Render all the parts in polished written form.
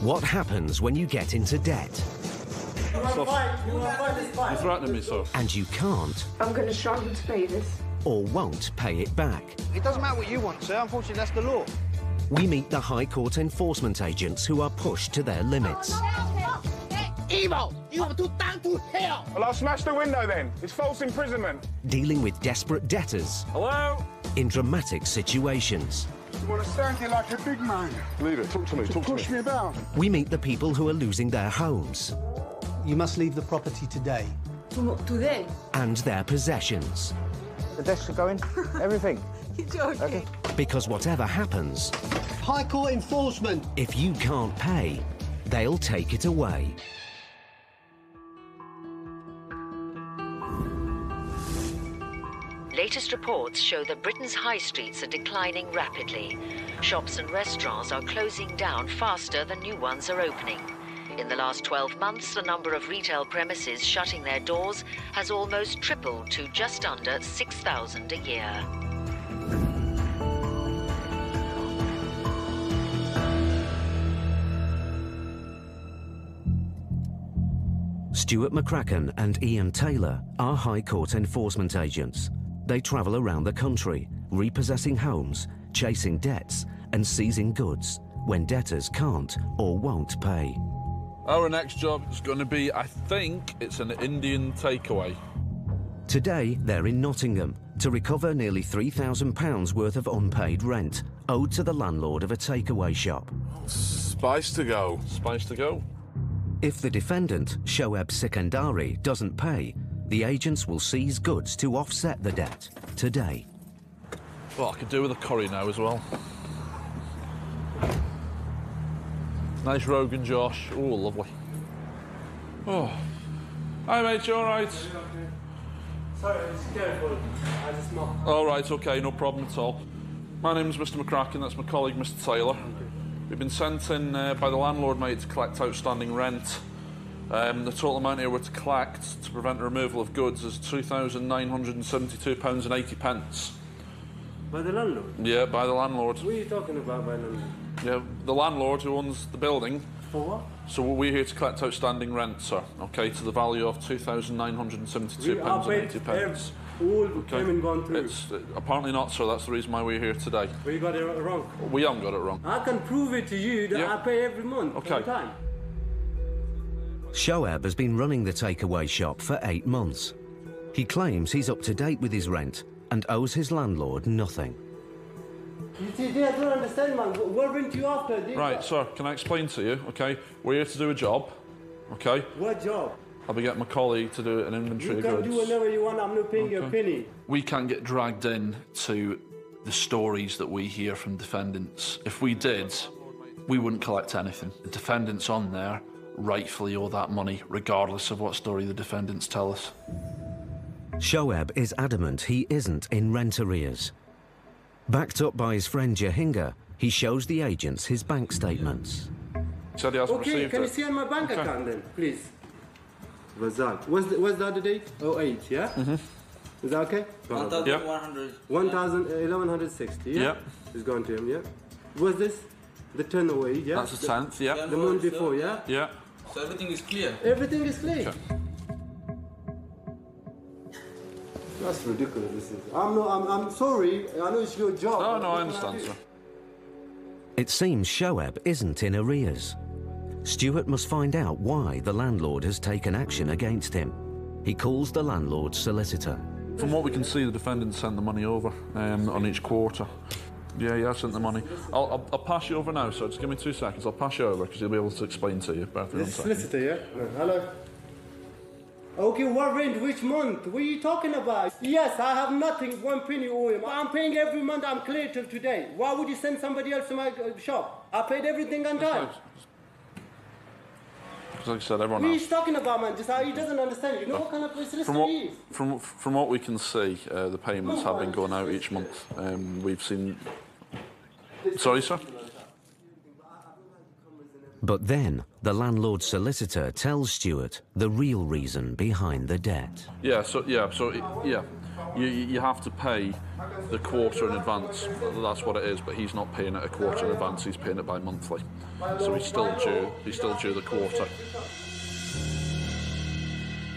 What happens when you get into debt? You want to fight? You want to fight this fight? You're threatening me, sir. And you can't I'm going to struggle to pay this. or won't pay it back. It doesn't matter what you want, sir. Unfortunately, that's the law. We meet the High Court enforcement agents who are pushed to their limits. Evil! You have to down to hell! Well, I'll smash the window then. It's false imprisonment. Dealing with desperate debtors Hello? in dramatic situations. You want to stand here like a big man? Leave it. Talk to me. Talk to Push me. me about. We meet the people who are losing their homes You must leave the property today. Today? and their possessions. The desks are going. Everything. You're joking. Because whatever happens, High Court enforcement! if you can't pay, they'll take it away. Latest reports show that Britain's high streets are declining rapidly. Shops and restaurants are closing down faster than new ones are opening. In the last 12 months, the number of retail premises shutting their doors has almost tripled to just under 6,000 a year. Stuart McCracken and Ian Taylor are High Court enforcement agents. They travel around the country, repossessing homes, chasing debts and seizing goods when debtors can't or won't pay. Our next job is going to be, I think, it's an Indian takeaway. Today, they're in Nottingham to recover nearly £3,000 worth of unpaid rent owed to the landlord of a takeaway shop. Spice to go. Spice to go. If the defendant, Shoaib Sikandari, doesn't pay, the agents will seize goods to offset the debt today. Well, I could do with a curry now as well. Nice Rogan Josh. Oh, lovely. Oh. Hi, mate, you all right? Sorry, it's careful. I just knocked. All right, OK, no problem at all. My name's Mr McCracken, that's my colleague, Mr Taylor. We've been sent in by the landlord, mate, to collect outstanding rent. The total amount here we're to collect to prevent the removal of goods is £2,972.80. By the landlord? Yeah, by the landlord. What are you talking about by landlord? Yeah, the landlord who owns the building. For what? So we're here to collect outstanding rent, sir, OK, to the value of £2,972.80. All came and gone through. It's apparently not, sir. That's the reason why we're here today. But you got it wrong. We haven't got it wrong. I can prove it to you that Yeah. I pay every month. Okay. On time. Shoaib has been running the takeaway shop for 8 months. He claims he's up to date with his rent and owes his landlord nothing. You see, I don't understand, man. What rent you after? Right, sir, can I explain to you, OK? We're here to do a job, OK? What job? I'll be getting my colleague to do an inventory You of can goods. do whatever you want. I'm not paying you a penny. We can't get dragged in to the stories that we hear from defendants. If we did, we wouldn't collect anything. The defendants on there rightfully owe that money, regardless of what story the defendants tell us. Shoaib is adamant he isn't in rent arrears. Backed up by his friend Jahinga, he shows the agents his bank statements. Said he hasn't Okay, received can it. you see on my bank account then, please? What's that? What's the other date? 08, yeah? Mm-hmm. Is that okay? 1,100. 1,1160, yeah? Yeah. It's gone to him, yeah? What's this? The 10 away, yeah? That's the 10th, yeah. The month before, yeah? Yeah. So everything is clear? Everything is clear. Okay. That's ridiculous, this is. I'm sorry, I know it's your job. Oh, no, What I can understand, do? sir. It seems Shoaib isn't in arrears. Stuart must find out why the landlord has taken action against him. He calls the landlord's solicitor. From what we can see, the defendant sent the money over on each quarter. Yeah, he has sent the money. I'll pass you over now, so just give me 2 seconds. I'll pass you over because he'll be able to explain to you. Bear with me one This second. solicitor, yeah? No, hello? Okay, what rent? Which month? What are you talking about? Yes, I have nothing, 1 penny owe him. I'm paying every month, I'm clear till today. Why would you send somebody else to my shop? I paid everything on time. Because like I said, everyone What are else. you talking about, man? Just he doesn't understand. You know what kind of solicitor he is? From what we can see, the payments have been going out each month. We've seen... Sorry, sir? But then, the landlord's solicitor tells Stuart the real reason behind the debt. Yeah. You have to pay the quarter in advance. That's what it is, but he's not paying it a quarter in advance, he's paying it by monthly. So he's still due the quarter.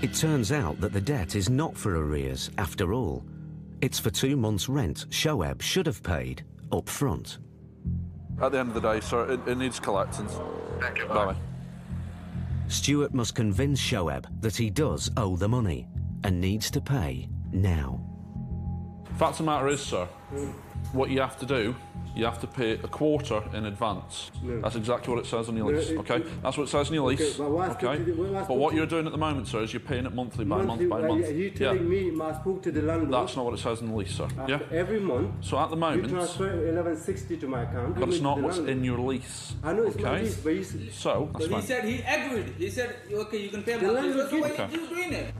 It turns out that the debt is not for arrears after all. It's for 2 months' rent Shoaib should have paid up front. At the end of the day, sir, it needs collecting. Thank you. Bye. Stuart must convince Shoaib that he does owe the money and needs to pay now. Fact of the matter is, sir, what you have to do, you have to pay a quarter in advance. No. That's exactly what it says on your lease, okay? That's what it says on your lease, okay? But what you're doing at the moment, sir, is you're paying it monthly by month by month. You're telling me I spoke to the landlord. That's not what it says in the lease, sir. Yeah? Every month. So at the moment... You transfer 1160 to my account. But it's not what's in your lease. I know it's okay? my lease, but he's... So, that's fine. He said he agreed. He said, okay, you can pay monthly. So why are you doing it?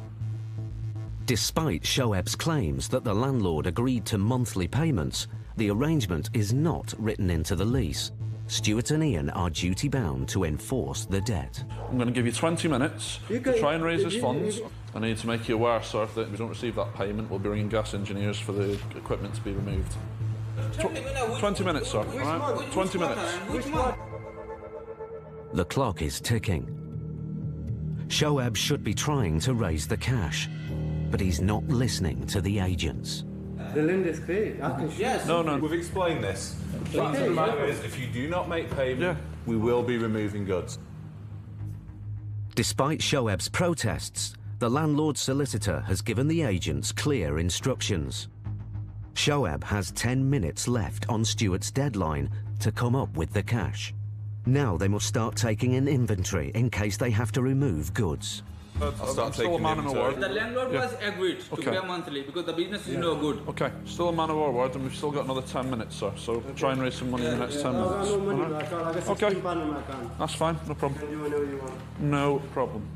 Despite Shoaib's claims that the landlord agreed to monthly payments, the arrangement is not written into the lease. Stuart and Ian are duty-bound to enforce the debt. I'm going to give you 20 minutes to try and raise his funds. I need to make you aware, sir, that if we don't receive that payment, we'll be bringing gas engineers for the equipment to be removed. 20 minutes, sir. All right? 20 minutes. The clock is ticking. Shoaib should be trying to raise the cash, but he's not listening to the agents. The lender is clear. I can show you. No. We've explained this. The fact of the matter is, if you do not make payment, we will be removing goods. Despite Shoaib's protests, the landlord's solicitor has given the agents clear instructions. Shoaib has 10 minutes left on Stuart's deadline to come up with the cash. Now they must start taking an inventory in case they have to remove goods. I'm still a man of my word. The landlord was agreed to pay monthly because the business is no good. Okay, still a man of our word, and we've still got another 10 minutes, sir. So try and raise some money in the next 10 minutes. No money in my account. I got 16 pounds in my account. That's fine, no problem. Do whatever you want. No problem.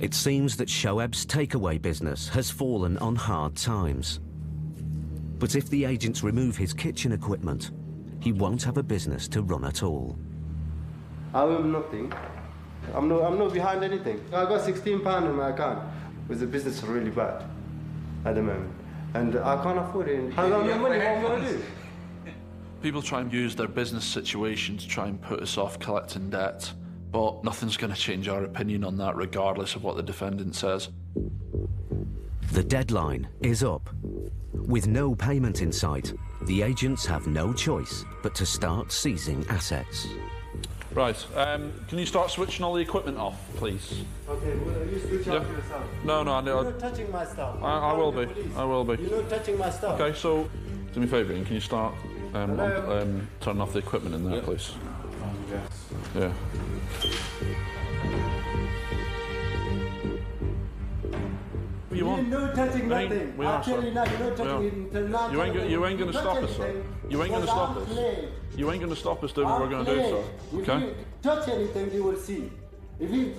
It seems that Shoaib's takeaway business has fallen on hard times. But if the agents remove his kitchen equipment, he won't have a business to run at all. I owe him nothing. I'm not behind anything. I got 16 pounds in my account. The business is really bad at the moment, and I can't afford it. I don't have money. What am I going to do? People try and use their business situation to try and put us off collecting debt, but nothing's going to change our opinion on that, regardless of what the defendant says. The deadline is up. With no payment in sight, the agents have no choice but to start seizing assets. Right, can you start switching all the equipment off, please? Okay, well, you switch off yourself. No, You're not touching my stuff. I will be. I will be. You're not touching my stuff. Okay, so do me a favour, Ian, can you start turning off the equipment in there, please? Yeah. You want? You're not touching nothing. We are, I tell you now, you're not touching it. You ain't going to stop us, sir. You ain't going to stop us. You ain't going to stop us doing what we're going to do, sir. Okay? If you touch anything, you will see. If you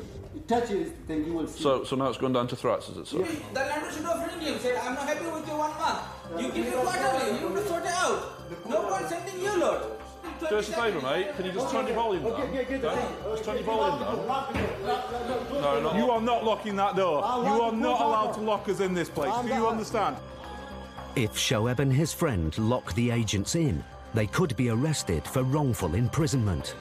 touch anything, you will see. So now it's going down to threats, is it, sir? The landlord should have ringed him, said, I'm not happy with you 1 month. You give me quarterly, you have to sort it out. No point sending you lot. Do us a favour, mate. Can you just turn your volume down? Just turn your volume down. No. You are not locking that door. You are not allowed to lock us in this place. Do you understand? If Shoaib and his friend lock the agents in, they could be arrested for wrongful imprisonment.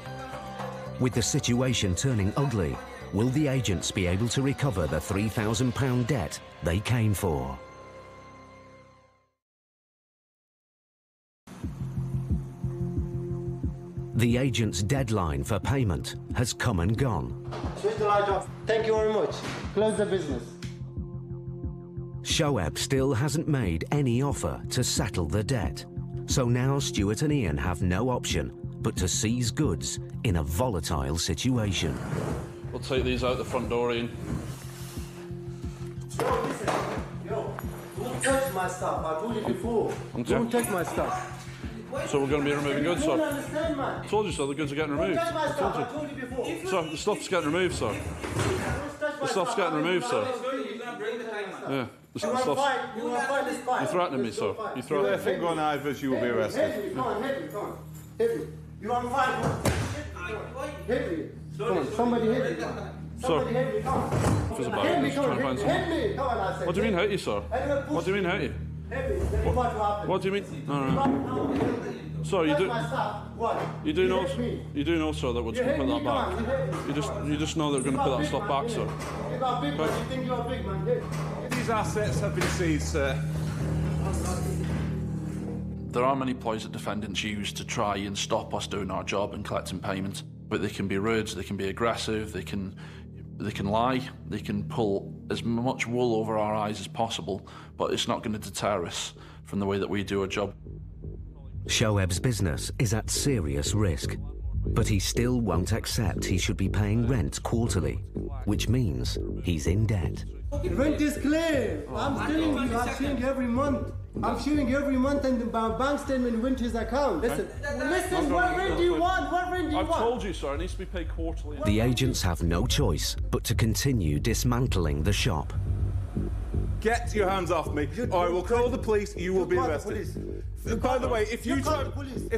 With the situation turning ugly, will the agents be able to recover the £3,000 debt they came for? The agent's deadline for payment has come and gone. Switch the light off. Thank you very much. Close the business. Shoaib still hasn't made any offer to settle the debt. So now Stuart and Ian have no option but to seize goods in a volatile situation. We'll take these out the front door, Ian. Yo, listen. Yo, don't touch my stuff. I told you before. Don't touch my stuff. So we're going to be removing goods, sir. You don't understand, man. I told you so, the goods are getting removed. Don't touch my stuff. I told you before. Sir, the stuff's getting removed, sir. The stuff's getting removed, sir. Yeah. You want to fight this fight. You're threatening me, sir. You're threatening me. If it go Ivers, you will be arrested. Hit me, come on, hit me, come on. Hit me. You want to fight? Hit me. Come on, somebody hit me. Somebody help me, come on. What's about? Help me, Just come trying on. to find Help someone. me, come on, I said. What do you mean hurt you, sir? What do you mean hurt you? Help me, let me watch what happens. What do you mean? No. Sorry, you do. What? You do know, sir, that we're just going to put that back. You just know that we're going to put that stuff back, sir. You got big man, you think you're a big man. These assets have been seized, sir. There are many ploys that defendants use to try and stop us doing our job and collecting payment. But they can be rude, they can be aggressive, they can lie, they can pull as much wool over our eyes as possible, but it's not going to deter us from the way that we do our job. Shoaib's business is at serious risk, but he still won't accept he should be paying rent quarterly, which means he's in debt. Rent is clear. I'm telling you, I'm showing every month. I'm showing every month, and the bank statement went to his account. Listen, what rent do you want? What rent do you want? I've told you, sir, it needs to be paid quarterly. The agents have no choice but to continue dismantling the shop. Get your hands off me, or I will call the police. You will be arrested. By the way, if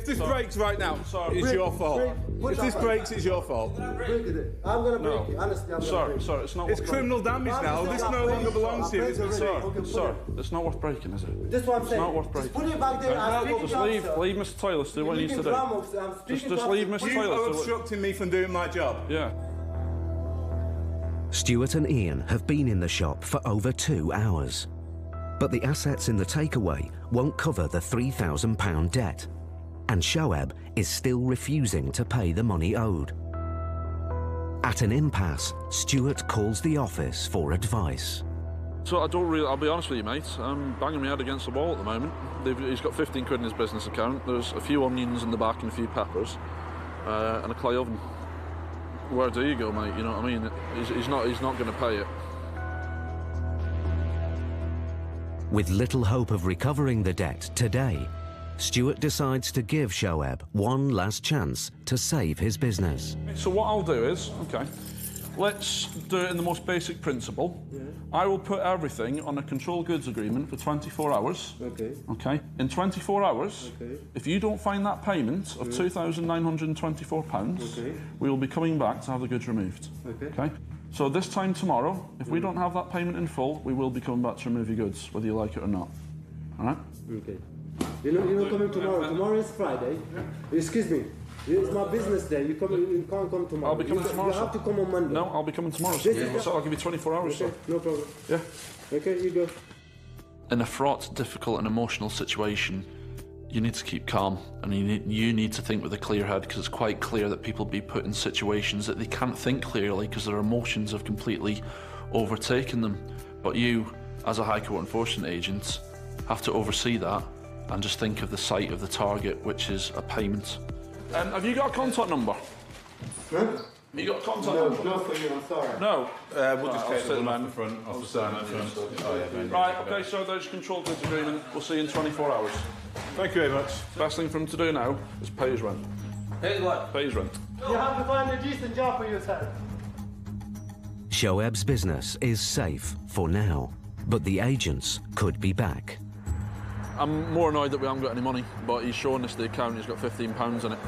this breaks right now, it's your fault. If this breaks, it's your fault. I'm gonna break it. Honestly, I'm gonna break it. Sir, it's not. It's criminal damage now. This no longer belongs to you, is it, sir? Sir, it's not worth breaking, is it? This is what I'm saying. It's not worth breaking. Just put it back there. Just leave Mr. Taylor to do what he needs to do. Just leave Mr. You Taylor are to do obstructing me from doing my job. Yeah. Stuart and Ian have been in the shop for over 2 hours. But the assets in the takeaway won't cover the £3,000 debt. And Shoaib is still refusing to pay the money owed. At an impasse, Stuart calls the office for advice. So I'll be honest with you, mate, I'm banging my head against the wall at the moment. He's got 15 quid in his business account. There's a few onions in the back and a few peppers, and a clay oven. Where do you go, mate? You know what I mean? He's not going to pay it. With little hope of recovering the debt today, Stuart decides to give Shoaib one last chance to save his business. So what I'll do is, okay, let's do it in the most basic principle. Yeah. I will put everything on a control goods agreement for 24 hours. Okay. Okay. In 24 hours, if you don't find that payment of £2,924, we will be coming back to have the goods removed. Okay. So this time tomorrow, if we don't have that payment in full, we will be coming back to remove your goods, whether you like it or not. All right? Okay. You're not coming tomorrow. Tomorrow is Friday. Yeah. Excuse me. It's my business day. You can't come tomorrow. I'll be coming tomorrow. You have to come on Monday. No, I'll be coming tomorrow. So I'll give you 24 hours. Okay, no problem. Yeah. Okay, you go. In a fraught, difficult and emotional situation, you need to keep calm, and you need to think with a clear head, because it's quite clear that people be put in situations that they can't think clearly because their emotions have completely overtaken them. But you, as a High Court enforcement agent, have to oversee that and just think of the sight of the target, which is a payment. Have you got a contact number? Huh? Have you got a contact number? No, for you, I'm sorry. No? We'll just take the one off the front, off the side of the front. Oh, yeah, right, okay, so there's control goods agreement. We'll see you in 24 hours. Thank you very much. Best thing for him to do now is pay his rent. Pay what? Pay his rent. You have to find a decent job for yourself. Shoaib's business is safe for now, but the agents could be back. I'm more annoyed that we haven't got any money, but he's showing us the account, he's got £15 in it.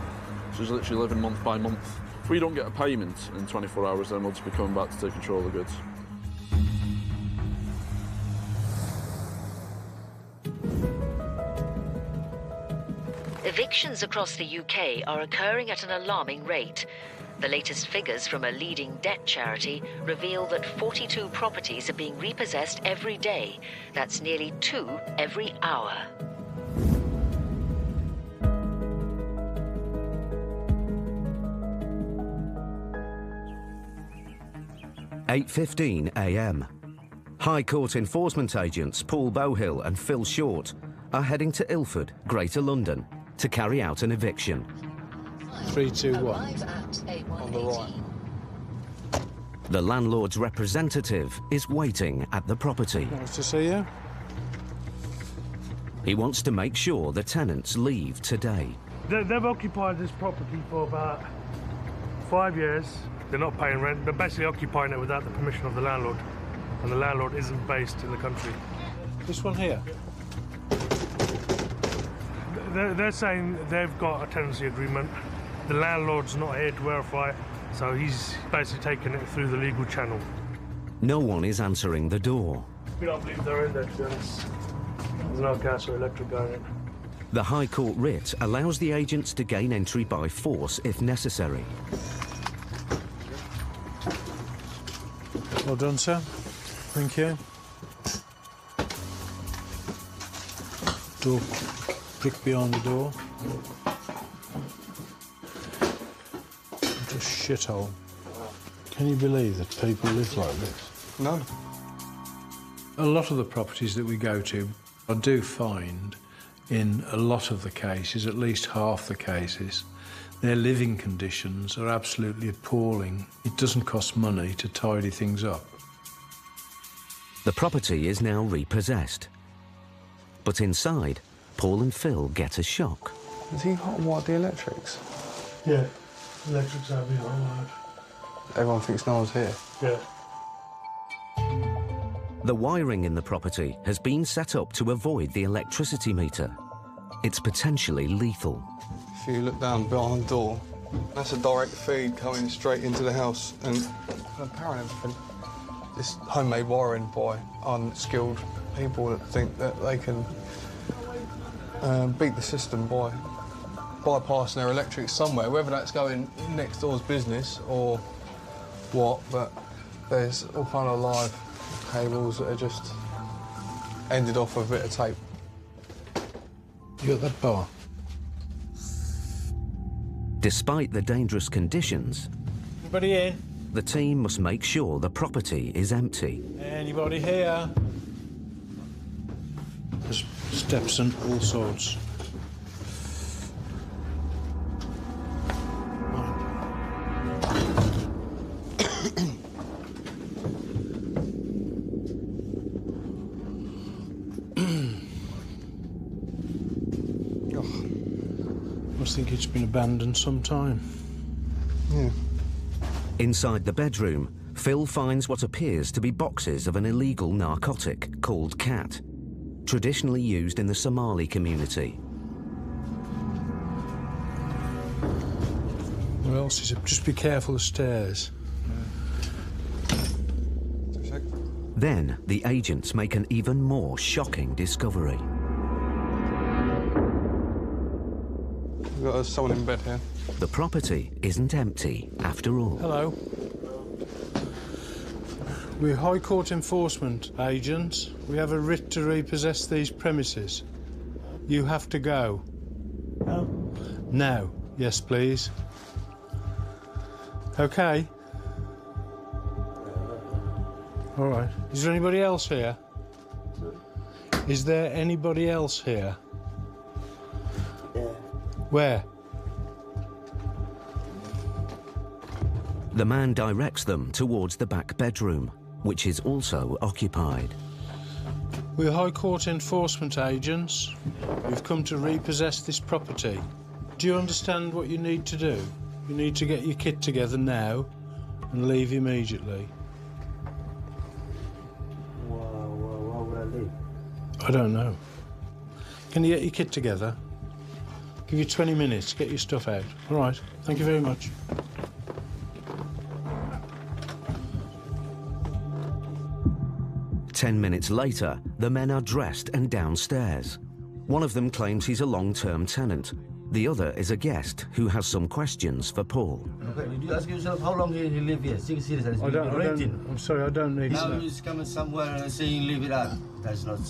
So he's literally living month by month. If we don't get a payment in 24 hours, then we'll just be coming back to take control of the goods. Evictions across the UK are occurring at an alarming rate. The latest figures from a leading debt charity reveal that 42 properties are being repossessed every day. That's nearly 2 every hour. (8:15 a.m). High Court enforcement agents Paul Bowhill and Phil Short are heading to Ilford, Greater London, to carry out an eviction. 3, 2, 1. On the right. The landlord's representative is waiting at the property. Nice to see you. He wants to make sure the tenants leave today. They've occupied this property for about 5 years. They're not paying rent. They're basically occupying it without the permission of the landlord. And the landlord isn't based in the country. This one here? They're saying they've got a tenancy agreement. The landlord's not here to verify. So he's basically taken it through the legal channel. No one is answering the door. We don't believe they're in there, to be honest. There's no gas or electric going in. The High Court writ allows the agents to gain entry by force if necessary. Well done, sir. Thank you. Door, brick behind the door. Just shithole. Can you believe that people live like this? No. A lot of the properties that we go to, I do find in a lot of the cases, at least half the cases, their living conditions are absolutely appalling. It doesn't cost money to tidy things up. The property is now repossessed. But inside, Paul and Phil get a shock. Has he hot-wired the electrics? Yeah, electrics are being hot-wired. Everyone thinks no one's here. Yeah. The wiring in the property has been set up to avoid the electricity meter. It's potentially lethal. If you look down behind the door, that's a direct feed coming straight into the house, and apparently everything. This homemade wiring by unskilled people that think that they can beat the system by bypassing their electrics somewhere, whether that's going next door's business or what, but there's all kind of live cables that are just ended off with a bit of tape. You got that bar? Despite the dangerous conditions, Anybody in? the team must make sure the property is empty. Anybody here? There's steps and all sorts. I think it's been abandoned some time. Yeah. Inside the bedroom, Phil finds what appears to be boxes of an illegal narcotic called Cant, traditionally used in the Somali community. What else is it? Just be careful of stairs. Then the agents make an even more shocking discovery. We've got someone in bed here. The property isn't empty after all. Hello. We're High Court enforcement agents. We have a writ to repossess these premises. You have to go. No. Now. Yes, please. OK. All right. Is there anybody else here? Is there anybody else here? Where? The man directs them towards the back bedroom, which is also occupied. We're High Court enforcement agents. We've come to repossess this property. Do you understand what you need to do? You need to get your kit together now and leave immediately. Why would I leave? I don't know. Can you get your kit together? Give you 20 minutes, get your stuff out. All right, thank you very much. Ten minutes later, the men are dressed and downstairs. One of them claims he's a long-term tenant. The other is a guest who has some questions for Paul. Okay, did you ask yourself how long he live here? 6 years and he's been renting. I'm sorry, I don't need Now to. he's coming somewhere and saying leave it out. That's not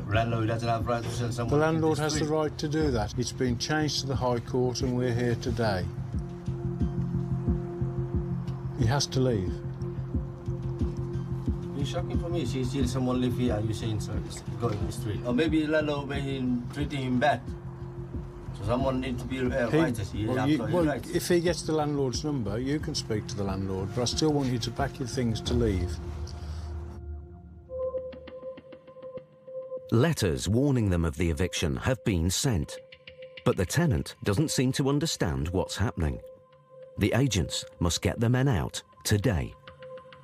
landlord doesn't have right to sell someone. The landlord has the right to do that. It's been changed to the High Court and we're here today. He has to leave. It's shocking for me. She sees someone live here, you saying so, go in the street. Or maybe the landlord made him treating him bad. So someone needs to be righteous. If he gets the landlord's number, you can speak to the landlord, but I still want you to pack your things to leave. Letters warning them of the eviction have been sent, but the tenant doesn't seem to understand what's happening. The agents must get the men out today.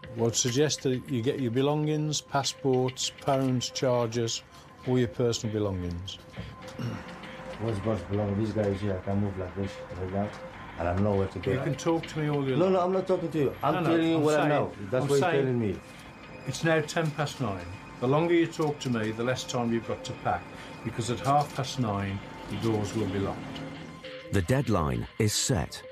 I would suggest that you get your belongings, passports, phones, chargers, all your personal belongings. What's supposed to belong? These guys here can move like this, like that. and I know what to do. You can talk to me all you No, like. no, I'm not talking to you. I'm telling you what I know. That's what you're telling me. It's now 9:10. The longer you talk to me, the less time you've got to pack, because at 9:30, the doors will be locked. The deadline is set,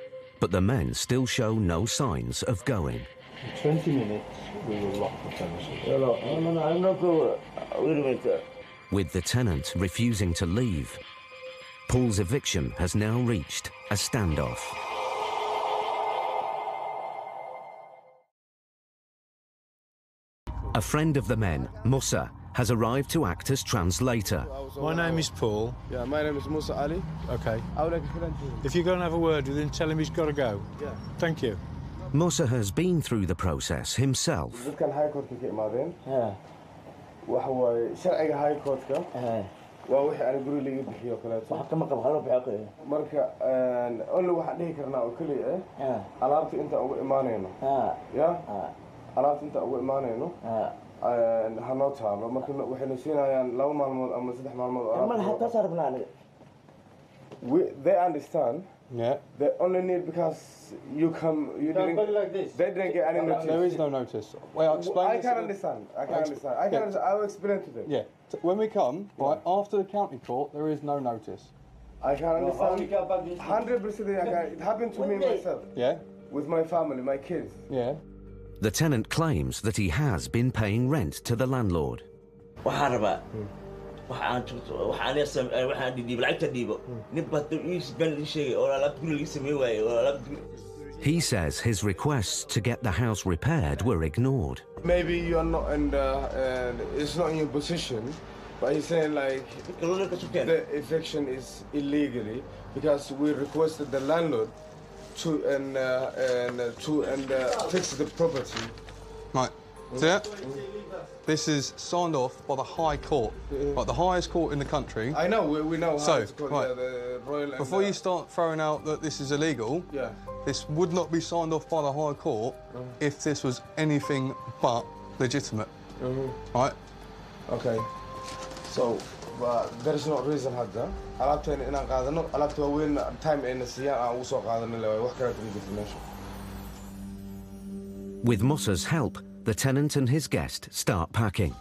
but the men still show no signs of going. In 20 minutes, we will lock the premises. No, I'm not going. Wait a minute. With the tenant refusing to leave, Paul's eviction has now reached a standoff. A friend of the men, Musa, has arrived to act as translator. My name is Paul. Yeah, my name is Musa Ali. Okay. I would like to If you go and have a word with him, tell him he's got to go. Yeah. Thank you. Musa has been through the process himself. dadkan high court ka imaadeen waxa waaye sharciga high court ka waa wixii aan guri laga bixiyo kaleeto Waxa kama qabo halo bixiyo marka only waxaan dhihi karnaa oo kaliya alaabta inta ugu imaanayno ya alaabta inta ugu imaanayno hanoo taalo marka waxayna siinayaan 2 maalmood ama 3 maalmood oo ma hatta sarfnaa they understand. Yeah. They only need because you didn't like this. They didn't get any notice. There is no notice. Well, I can understand. I can understand. I will explain to them. Yeah. When we come, right, after the county court, there is no notice. I can understand. 100%. It happened to me myself. Yeah. With my family, my kids. Yeah. The tenant claims that he has been paying rent to the landlord. He says his requests to get the house repaired were ignored. Maybe you are not in it's not in your position, but he's saying like the eviction is illegally because we requested the landlord to fix the property. Right. See that? This is signed off by the High Court, like the highest court in the country. I know, we know how it's called, right, the Royal... Before you start throwing out that this is illegal, this would not be signed off by the High Court if this was anything but legitimate. Right? Okay. So, there is no reason hadda. Alaabteen inaan qaadano, alaabta waaweyn time ayna siiyaan aan ugu soo qaadano leeyahay wax kale kuma jirto meesha. With Musa's help, the tenant and his guest start packing.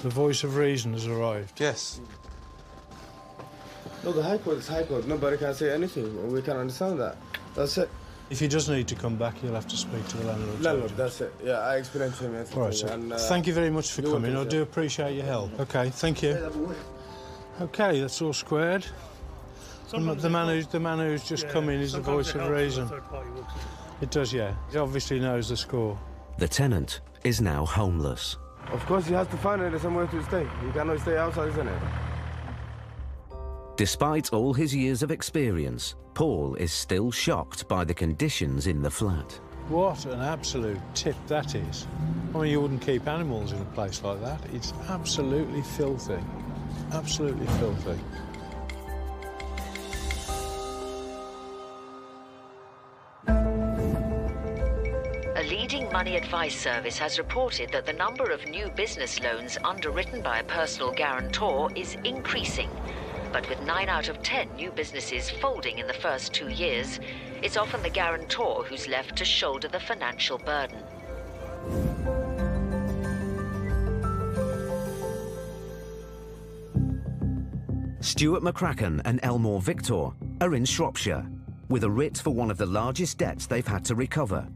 The voice of reason has arrived. Yes. No, the High Court is High Court. Nobody can say anything. We can understand that. That's it. If he does need to come back, he'll have to speak to the landlord. Landlord, that's it. Yeah, I explained to him everything. All right, sir. And, thank you very much for coming. I do appreciate your help. Okay, thank you. Okay, that's all squared. The man who's just come in is the voice of reason. It does, yeah. He obviously knows the score. The tenant is now homeless. Of course, he has to find somewhere to stay. He cannot stay outside, isn't it? Despite all his years of experience, Paul is still shocked by the conditions in the flat. What an absolute tip that is. I mean, you wouldn't keep animals in a place like that. It's absolutely filthy. Absolutely filthy. A leading money advice service has reported that the number of new business loans underwritten by a personal guarantor is increasing. But with 9 out of 10 new businesses folding in the first 2 years, it's often the guarantor who's left to shoulder the financial burden. Stuart McCracken and Elmore Victor are in Shropshire, with a writ for one of the largest debts they've had to recover.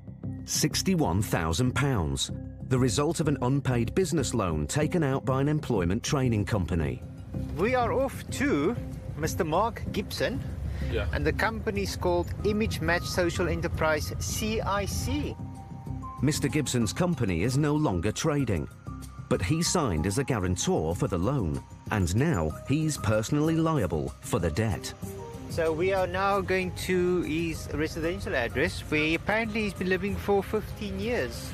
£61,000, the result of an unpaid business loan taken out by an employment training company. We are off to Mr. Mark Gibson, and the company is called Image Match Social Enterprise, CIC. Mr. Gibson's company is no longer trading, but he signed as a guarantor for the loan, and now he's personally liable for the debt. So we are now going to his residential address, where apparently he's been living for 15 years.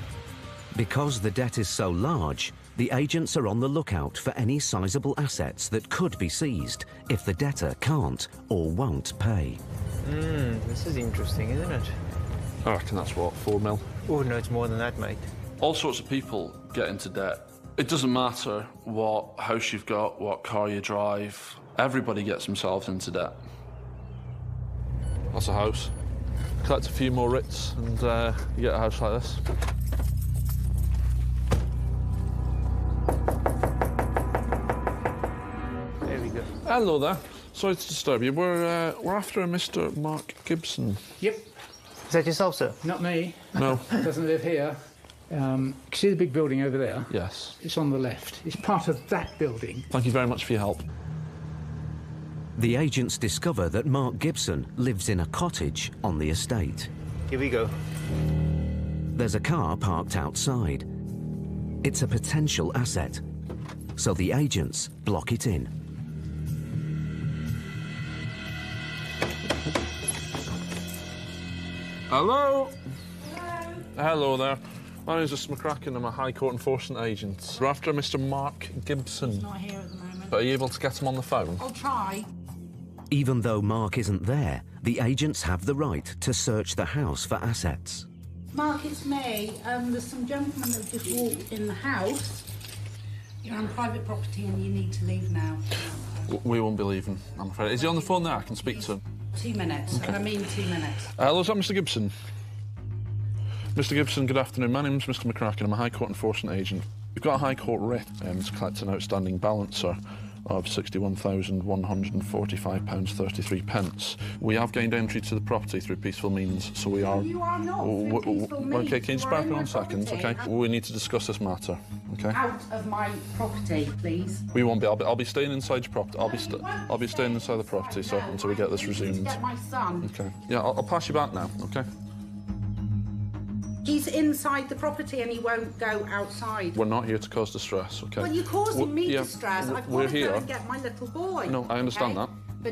Because the debt is so large, the agents are on the lookout for any sizable assets that could be seized if the debtor can't or won't pay. This is interesting, isn't it? I reckon that's what, 4 mil? Oh, no, it's more than that, mate. All sorts of people get into debt. It doesn't matter what house you've got, what car you drive. Everybody gets themselves into debt. That's a house. collect a few more writs and you get a house like this. There we go. Hello there. Sorry to disturb you. We're after a Mr. Mark Gibson. Yep. Is that yourself, sir? Not me. No. Doesn't live here. See the big building over there? Yes. It's on the left. It's part of that building. Thank you very much for your help. The agents discover that Mark Gibson lives in a cottage on the estate. Here we go. There's a car parked outside. It's a potential asset, so the agents block it in. Hello? Hello there. My name's Mr. McCracken. I'm a High Court enforcement agent. We're after Mr. Mark Gibson. He's not here at the moment. But are you able to get him on the phone? I'll try. Even though Mark isn't there, the agents have the right to search the house for assets. Mark, it's me. There's some gentlemen that have just walked in the house. You're on private property and you need to leave now. We won't be leaving, I'm afraid. Is he on the phone there? I can speak to him. 2 minutes, Okay. and I mean 2 minutes. Hello, is that Mr. Gibson? Mr. Gibson, good afternoon. My name's Mr. McCracken. I'm a High Court enforcement agent. We've got a High Court writ to collect an outstanding balance, sir, of £61,145.33. We have gained entry to the property through peaceful means, so we are... You are not through peaceful means. Okay, can you just bear with me 1 second, property. okay? We need to discuss this matter, okay? Out of my property, please. We won't be. I'll be staying inside your property. I'll be staying inside the property, sir, until we get this resumed. Get my son. Okay. Yeah, I'll pass you back now, okay? He's inside the property and he won't go outside. We're not here to cause distress, okay? Well, you're causing me yeah, distress. I've we're got to here. go and get my little boy. No, I understand okay? that.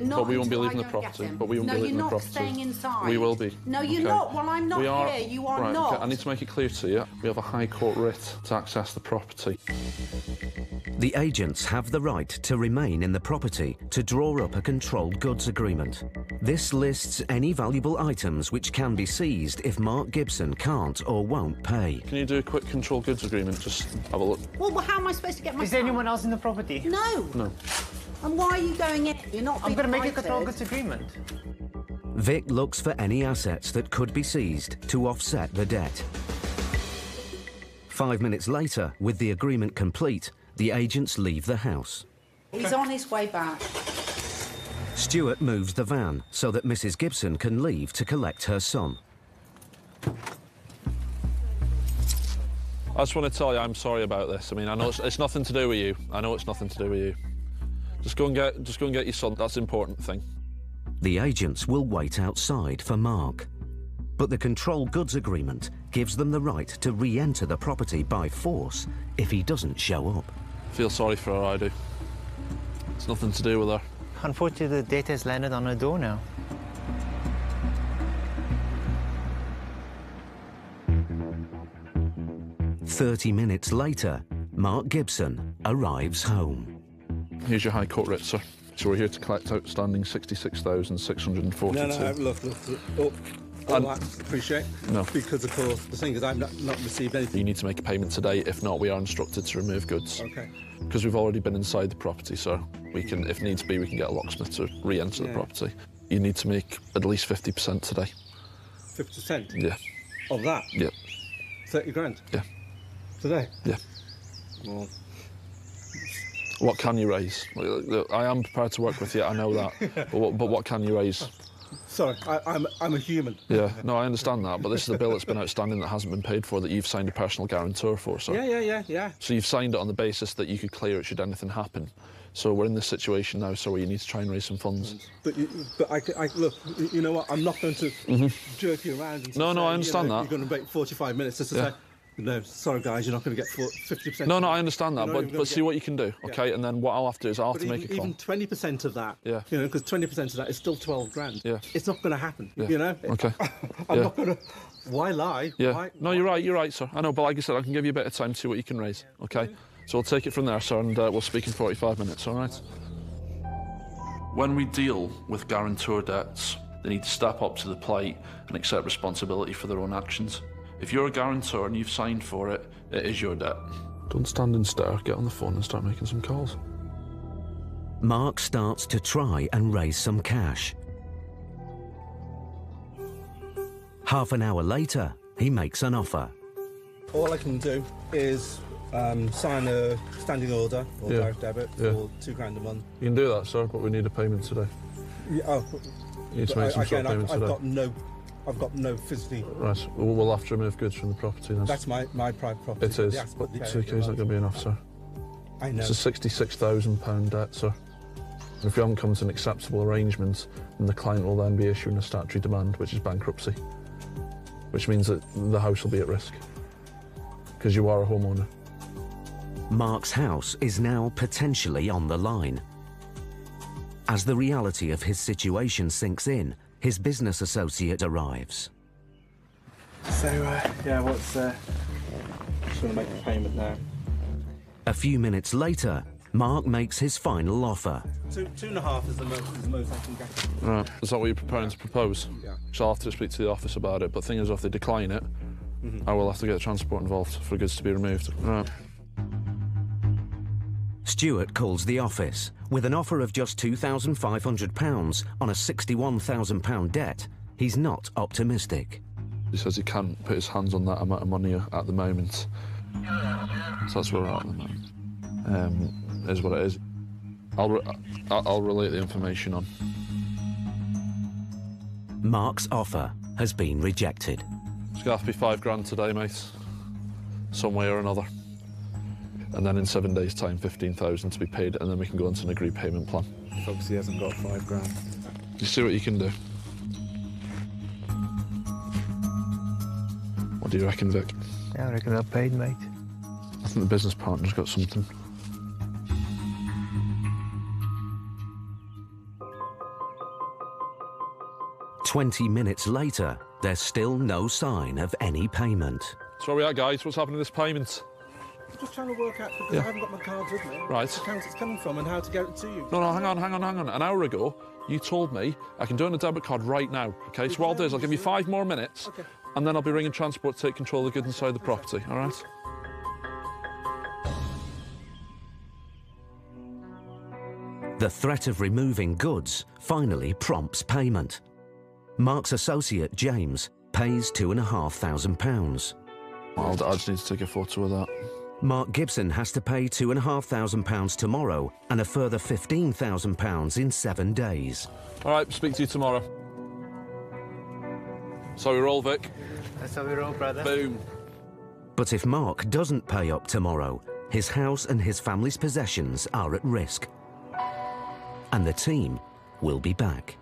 But we won't be until leaving I the don't get property. him. But we won't No, be leaving you're the not property. staying inside. We will be. No, you're okay? not. Well, I'm not we are, here. You are right, not. Okay. I need to make it clear to you. We have a High Court writ to access the property. The agents have the right to remain in the property to draw up a controlled goods agreement. This lists any valuable items which can be seized if Mark Gibson can't or won't pay. Can you do a quick controlled goods agreement? Just have a look. Well, how am I supposed to get my Is there anyone else in the property? No. No. And why are you going in? You're not I'm being going to make a invited. control goods agreement. Vic looks for any assets that could be seized to offset the debt. 5 minutes later, with the agreement complete, the agents leave the house. He's on his way back. Stuart moves the van so that Mrs. Gibson can leave to collect her son. I just want to tell you, I'm sorry about this. I mean, I know it's nothing to do with you. I know it's nothing to do with you. Just go and get your son. That's the important thing. The agents will wait outside for Mark. But the control goods agreement gives them the right to re-enter the property by force if he doesn't show up. Feel sorry for her, I do. It's nothing to do with her. Unfortunately, the data has landed on her door now. "30 minutes later, Mark Gibson arrives home. Here's your High Court writ, sir. So we're here to collect outstanding £66,642. No, look. All that, appreciate. No. Because, of course, the thing is, I've not received anything. You need to make a payment today. If not, we are instructed to remove goods. Okay. Because we've already been inside the property, sir. We can, if needs be, we can get a locksmith to re-enter the property. You need to make at least 50% today. 50%? Yeah. Of that? Yeah. 30 grand? Yeah. Today? Yeah. Well, what can you raise? Look, I am prepared to work with you, I know that. But what can you raise? sorry, I'm a human. Yeah, no, I understand that, but this is a bill that's been outstanding that hasn't been paid for, that you've signed a personal guarantor for, so... Yeah. So you've signed it on the basis that you could clear it should anything happen. So we're in this situation now, so where you need to try and raise some funds. But I look, you know what, I'm not going to jerk you around and No, say, I understand that. You're going to make 45 minutes just to say, no, sorry guys, you're not going to get 50%. No, I understand that, but see what you can do, okay? And then what I'll have to do is I'll have to make a call. Even 20% of that, yeah, you know, because 20% of that is still 12 grand. Yeah, it's not going to happen. Yeah. You know. Okay. I'm not going to. Why lie? Yeah. No, you're right, sir. I know, but like I said, I can give you a bit of time to see what you can raise. Okay. So we'll take it from there, sir, and we'll speak in 45 minutes. All right. When we deal with guarantor debts, they need to step up to the plate and accept responsibility for their own actions. If you're a guarantor and you've signed for it, it is your debt. Don't stand and stare. Get on the phone and start making some calls. Mark starts to try and raise some cash. Half an hour later, he makes an offer. All I can do is sign a standing order or direct debit for £2 a month. You can do that, sir, but we need a payment today. Yeah, You need to make some sort of payment today. I've got no physically... Right, we'll have to remove goods from the property then. That's my private property. It is, but £2K is not going to be enough, sir. I know. It's a £66,000 debt, sir. And if you haven't come to an acceptable arrangement, then the client will then be issuing a statutory demand, which is bankruptcy, which means that the house will be at risk, because you are a homeowner. Mark's house is now potentially on the line. As the reality of his situation sinks in, his business associate arrives. So, yeah, what's... just going to make the payment now. A few minutes later, Mark makes his final offer. 2.5 is the most I can get. Right, is that what you're preparing to propose? Yeah. So I'll have to speak to the office about it, but the thing is, if they decline it, I will have to get transport involved for goods to be removed. Right. Stuart calls the office. With an offer of just £2,500 on a £61,000 debt, he's not optimistic. He says he can't put his hands on that amount of money at the moment. So that's where we're at the moment. Is what it is. I'll relate the information on. Mark's offer has been rejected. It's going to have to be £5 today, mate. Some way or another. And then in 7 days' time, 15,000 to be paid, and then we can go into an agreed payment plan. Obviously, he hasn't got £5. You see what you can do. What do you reckon, Vic? Yeah, I reckon they're paid, mate. I think the business partner's got something. "20 minutes later, there's still no sign of any payment. So where we are, guys? What's happening to this payment? I'm just trying to work out, because I haven't got my cards with me, Right. which account it's coming from and how to get it to you. No, hang on. An hour ago, you told me I can do it on a debit card right now, OK? So what I'll do is I'll give you 5 more minutes, and then I'll be ringing transport to take control of the goods inside the property, all right? The threat of removing goods finally prompts payment. Mark's associate, James, pays £2,500. I just need to take a photo of that. Mark Gibson has to pay £2,500 tomorrow and a further £15,000 in 7 days. All right, speak to you tomorrow. So we roll, Vic. That's how we roll, brother. Boom. But if Mark doesn't pay up tomorrow, his house and his family's possessions are at risk. And the team will be back.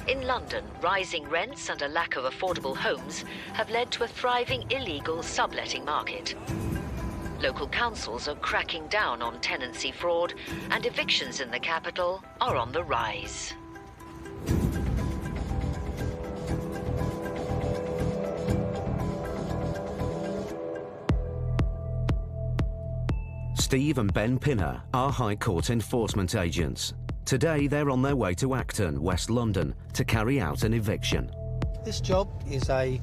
In London, rising rents and a lack of affordable homes have led to a thriving illegal subletting market. Local councils are cracking down on tenancy fraud, and evictions in the capital are on the rise. Steve and Ben Pinner are High Court enforcement agents. Today, they're on their way to Acton, West London, to carry out an eviction. This job is a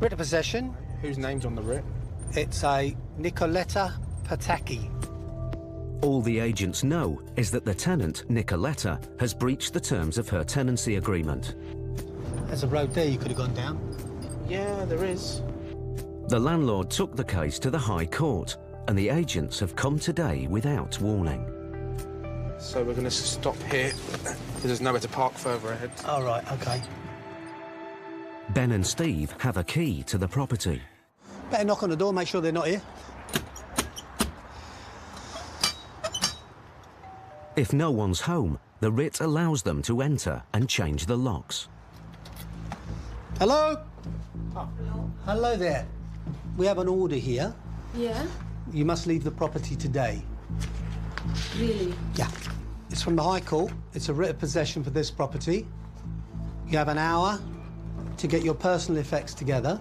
writ of possession. Whose name's on the writ? It's a Nicoletta Pataki. All the agents know is that the tenant, Nicoletta, has breached the terms of her tenancy agreement. There's a road there you could have gone down. Yeah, there is. The landlord took the case to the High Court, and the agents have come today without warning. So we're going to stop here, because there's nowhere to park further ahead. All right, OK. Ben and Steve have a key to the property. Better knock on the door, make sure they're not here. If no one's home, the writ allows them to enter and change the locks. Hello? Oh. Hello. Hello there. We have an order here. Yeah? You must leave the property today. Really? Yeah. It's from the High Court. It's a writ of possession for this property. You have an hour to get your personal effects together.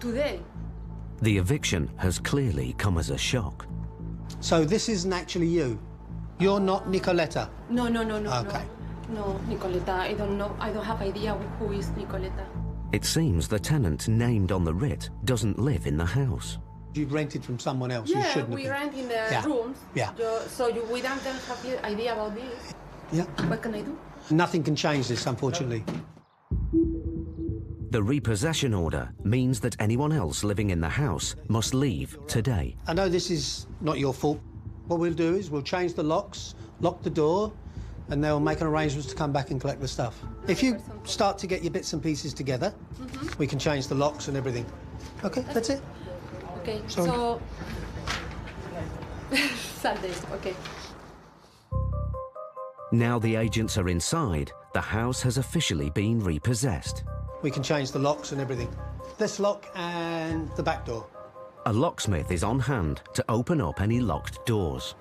Today? The eviction has clearly come as a shock. So this isn't actually you. You're not Nicoletta. No. Okay. No, Nicoletta. I don't know. I don't have idea who is Nicoletta. It seems the tenant named on the writ doesn't live in the house. You've rented from someone else. You Yeah, shouldn't we have rent in the rooms. Yeah. We don't have the idea about this. Yeah. What can I do? Nothing can change this, unfortunately. The repossession order means that anyone else living in the house must leave today. I know this is not your fault. What we'll do is we'll change the locks, lock the door, and they'll make an arrangement to come back and collect the stuff. If you start to get your bits and pieces together, we can change the locks and everything. OK, that's it. Okay, Sorry. so... Sundays, okay. Now the agents are inside, the house has officially been repossessed. We can change the locks and everything. This lock and the back door. A locksmith is on hand to open up any locked doors.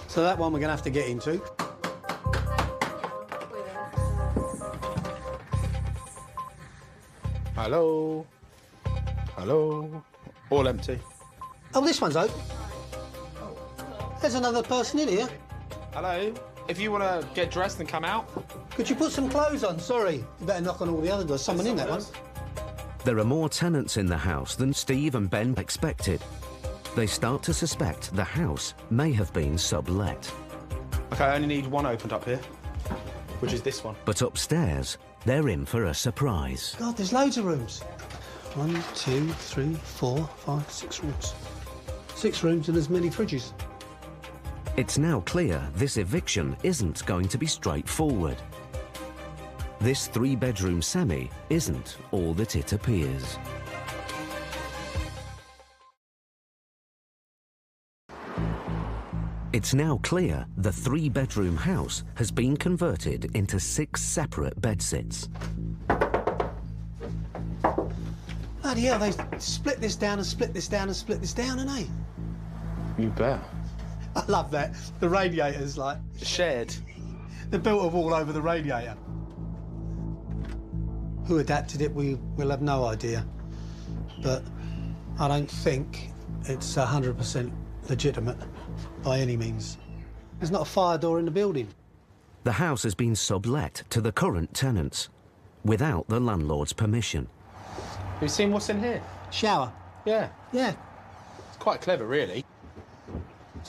So that one we're going to have to get into. Hello? Hello? All empty. Oh, this one's open. There's another person in here. Hello? If you want to get dressed and come out. Could you put some clothes on? Sorry. You better knock on all the other doors. Someone in that one. There are more tenants in the house than Steve and Ben expected. They start to suspect the house may have been sublet. OK, I only need one opened up here, which is this one. But upstairs, they're in for a surprise. God, there's loads of rooms. 1, 2, 3, 4, 5, 6 rooms. 6 rooms and as many fridges. It's now clear this eviction isn't going to be straightforward. This 3-bedroom semi isn't all that it appears. It's now clear the 3-bedroom house has been converted into 6 separate bedsits. Bloody hell, they split this down and split this down and split this down, haven't they? You bet. I love that. The radiator's like... shared. They built a wall over the radiator. Who adapted it, we'll have no idea. But I don't think it's 100% legitimate by any means. There's not a fire door in the building. The house has been sublet to the current tenants without the landlord's permission. Have you seen what's in here? Shower. Yeah. Yeah. It's quite clever, really,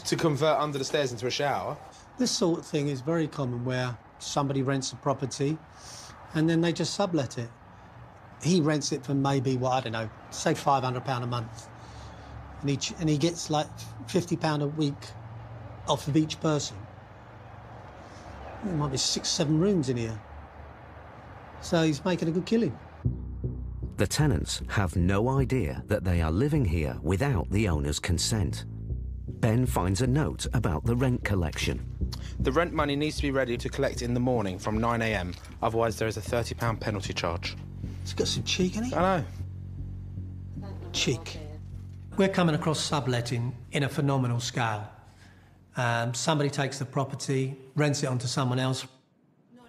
to convert under the stairs into a shower. This sort of thing is very common where somebody rents a property and then they just sublet it. He rents it for maybe, well, I don't know, say £500 a month. And he gets like £50 a week off of each person. There might be 6, 7 rooms in here. So he's making a good killing. The tenants have no idea that they are living here without the owner's consent. Ben finds a note about the rent collection. The rent money needs to be ready to collect in the morning from 9 a.m. Otherwise, there is a £30 penalty charge. He's got some cheek, hasn't he? I know. Cheek. We're coming across subletting in a phenomenal scale. Somebody takes the property, rents it onto someone else.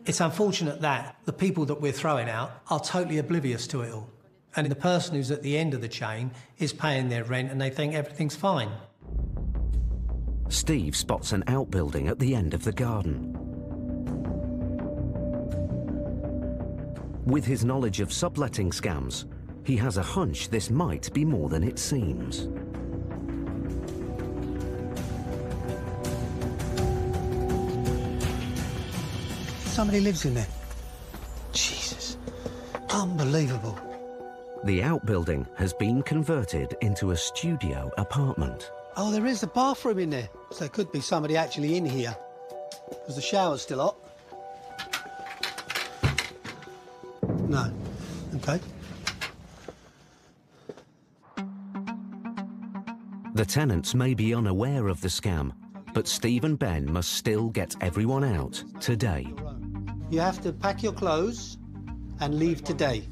It's unfortunate that the people that we're throwing out are totally oblivious to it all. And the person who's at the end of the chain is paying their rent and they think everything's fine. Steve spots an outbuilding at the end of the garden. With his knowledge of subletting scams, he has a hunch this might be more than it seems. Somebody lives in there. Jesus. Unbelievable. The outbuilding has been converted into a studio apartment. Oh, there is a bathroom in there. So there could be somebody actually in here. Because the shower's still hot. No. OK. The tenants may be unaware of the scam, but Steve and Ben must still get everyone out today. You have to pack your clothes and leave today.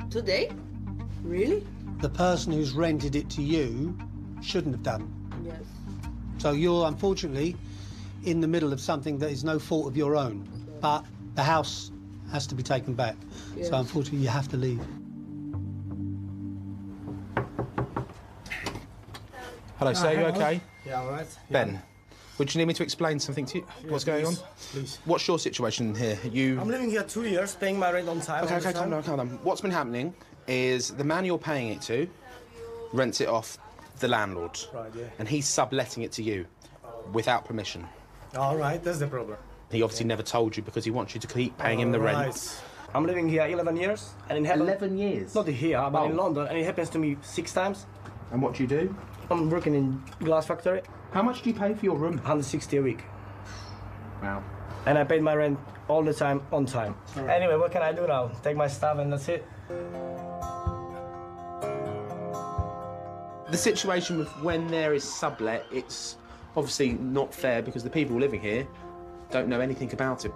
Today? Really? The person who's rented it to you shouldn't have done. Yes. So you're, unfortunately, in the middle of something that is no fault of your own. But the house has to be taken back. Yes. So, unfortunately, you have to leave. Hello, sir. You OK? Yeah, all right. Ben, would you need me to explain something to you? What's going on? Please. What's your situation here? I'm living here 2 years, paying my rent on time. OK, calm down. What's been happening is the man you're paying it to rents it off the landlord. Right, yeah. And he's subletting it to you without permission. All right, that's the problem. He obviously never told you because he wants you to keep paying him the rent. I'm living here 11 years, and it happened. 11 years? Not here, but in London, and it happens to me 6 times. And what do you do? I'm working in glass factory. How much do you pay for your room? 160 a week. Wow. And I paid my rent all the time, on time. Anyway, what can I do now? Take my stuff and that's it. The situation with when there is sublet, it's obviously not fair because the people living here don't know anything about it.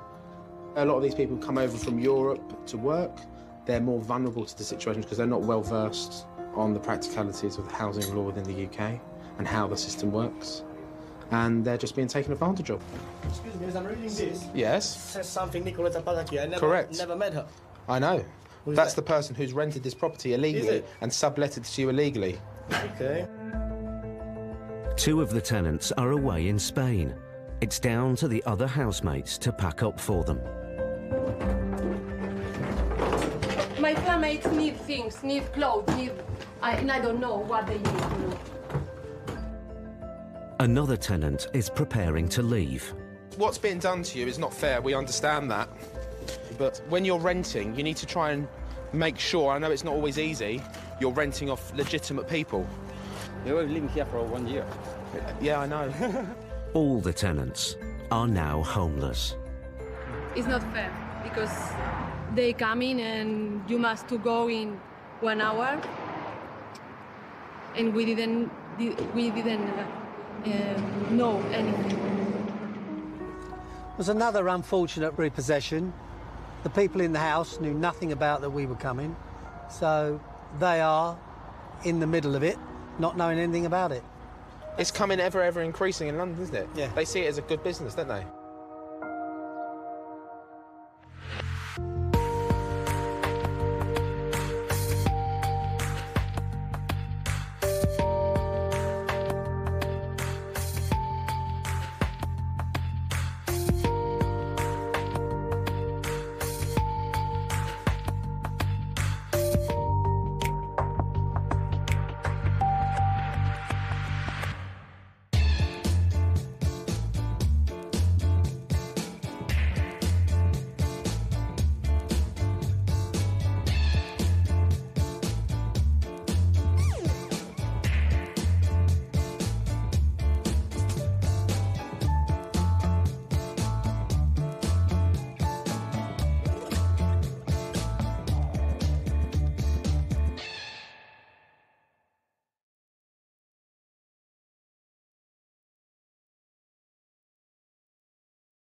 A lot of these people come over from Europe to work. They're more vulnerable to the situation because they're not well versed on the practicalities of the housing law within the UK and how the system works. And they're just being taken advantage of. Excuse me, as I'm reading this. Yes? It says something Nicoletta Pataki. I never met her. I know. Who's That's that? the person who's rented this property illegally and subletted to you illegally. Okay. 2 of the tenants are away in Spain. It's down to the other housemates to pack up for them. My flatmates need things, need clothes, and I don't know what they need. Another tenant is preparing to leave. What's being done to you is not fair, we understand that. But when you're renting, you need to try and make sure, I know it's not always easy, you're renting off legitimate people. You were living here for 1 year. Yeah, I know. All the tenants are now homeless. It's not fair because they come in and you must to go in 1 hour, and we didn't know anything. It was another unfortunate repossession. The people in the house knew nothing about that we were coming, so they are in the middle of it, not knowing anything about it. It's coming ever increasing in London, isn't it? Yeah. They see it as a good business, don't they?